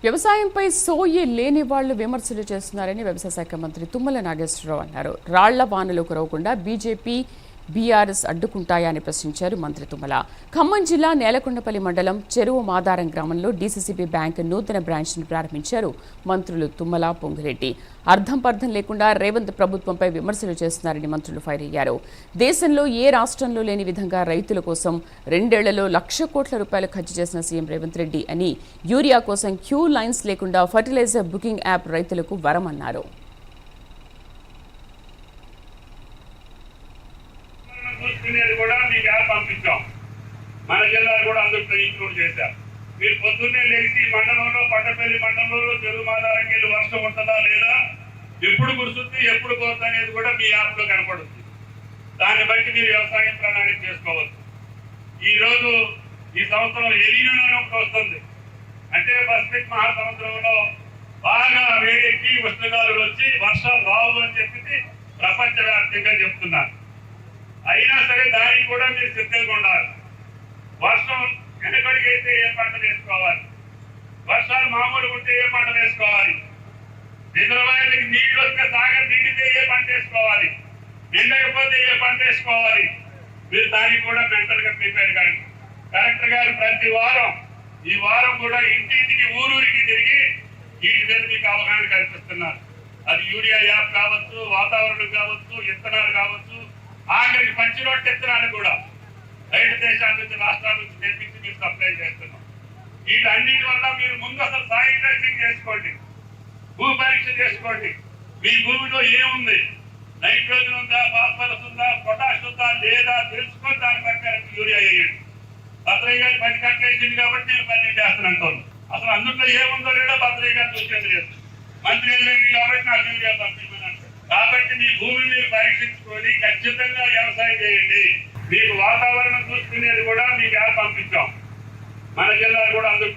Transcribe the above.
వ్యవసాయంపై సోయి లేని వాళ్లు విమర్శలు చేస్తున్నారని వ్యవసాయ శాఖ మంత్రి తుమ్మల నాగేశ్వరరావు అన్నారు. రాళ్ల వానలు కురవకుండా బీజేపీ బీఆర్ఎస్ అడ్డుకుంటాయని ప్రశ్నించారు మంత్రి తుమ్మల. ఖమ్మం జిల్లా నేలకొండపల్లి మండలం చెరువు మాదారం గ్రామంలో డీసీసీబీ బ్యాంకు నూతన బ్రాంచ్ను ప్రారంభించారు మంత్రులు తుమ్మల, పొంగిరెడ్డి. అర్థం పర్థం లేకుండా రేవంత్ ప్రభుత్వంపై విమర్శలు చేస్తున్నారని మంత్రులు ఫైర్ అయ్యారు. దేశంలో ఏ రాష్ట్రంలో లేని విధంగా రైతుల కోసం 2 ఏళ్లలో 1,00,000 కోట్ల రూపాయలు ఖర్చు చేసిన సీఎం రేవంత్ రెడ్డి అని, యూరియా కోసం క్యూ లైన్స్ లేకుండా ఫర్టిలైజర్ బుకింగ్ యాప్ రైతులకు వరమన్నారు. చూసుకునేది కూడా మీకు యాప్ పంపించాం. మన జిల్లాలో కూడా అందరూ ఇంక్లూడ్ చేశారు. మీరు పొద్దున్నే లేచి మండలంలో, పట్టపల్లి మండలంలో చెరువు మాదారంకి వెళ్ళి వర్షం ఉంటుందా లేదా, ఎప్పుడు కురుస్తుంది, ఎప్పుడు పోతుంది అనేది కూడా మీ యాప్ లో కనపడుతుంది. దాన్ని బట్టి మీరు వ్యవసాయం ప్రణాళిక చేసుకోవచ్చు. ఈ సంవత్సరం ఎలినో ఒకటి వస్తుంది. అంటే పసిఫిక్ మహాసముద్రంలో బాగా వేడెక్కి ఉష్ణగాలులు వచ్చి వర్షాలు రావు అని చెప్పి ప్రపంచవ్యాప్తంగా చెప్తున్నారు. అయినా సరే దానికి కూడా మీరు సిద్ధంగా ఉండాలి. వర్షం వెనకడికైతే ఏ పంటలు వేసుకోవాలి, వర్షాలు మామూలుగా ఉంటే ఏ పంటలు వేసుకోవాలి, రిజర్వాయర్లకి నీళ్లు వస్తే సాగర్ నిండితే ఏ పంట వేసుకోవాలి, నిండకపోతే ఏ పంట వేసుకోవాలి, మీరు దానికి కూడా మెంటల్ గా ప్రిపేర్ కాండి. కలెక్టర్ గారు ప్రతి వారం, ఈ వారం కూడా ఇంటింటికి ఊరూరికి తిరిగి వీటి మీద మీకు అవగాహన కల్పిస్తున్నారు. అది యూరియా యాప్ కావచ్చు, వాతావరణం కావచ్చు, విత్తనాలు కావచ్చు, ఆఖరికి పంచి రొట్టె విత్తనాలు కూడా బయట దేశాల నుంచి, రాష్ట్రాల నుంచి తెప్పించి మీరు సప్లై చేస్తున్నాం. వీటన్నిటి వల్ల మీరు ముందు అసలు సాయిల్ టెస్టింగ్ చేసుకోండి, భూ పరీక్ష చేసుకోండి. మీ భూమిలో ఏముంది, నైట్రోజన్ ఉందా, ఫాస్ఫరస్ ఉందా, పొటాష్ ఉందా లేదా తెలుసుకొని దాని ప్రకారం యూరియా వేయండి. భద్రయ్య గారు 10 కట్టలు వేసింది కాబట్టి నేను 12 చేస్తానంటాను. అసలు అందులో ఏముందో లేదో భద్రయ్య గారు చూసేది లేదు. మంత్రి ఎదురైంది కాబట్టి నాకు యూరియా పంపించమని అంటారు. కాబట్టి మీ భూమి మీరు పరీక్షించుకొని ఖచ్చితంగా వ్యవసాయం చేయండి. మీకు వాతావరణం చూసుకునేది కూడా మీకు యాప్ పంపించాం. మన జిల్లాలో కూడా అందరూ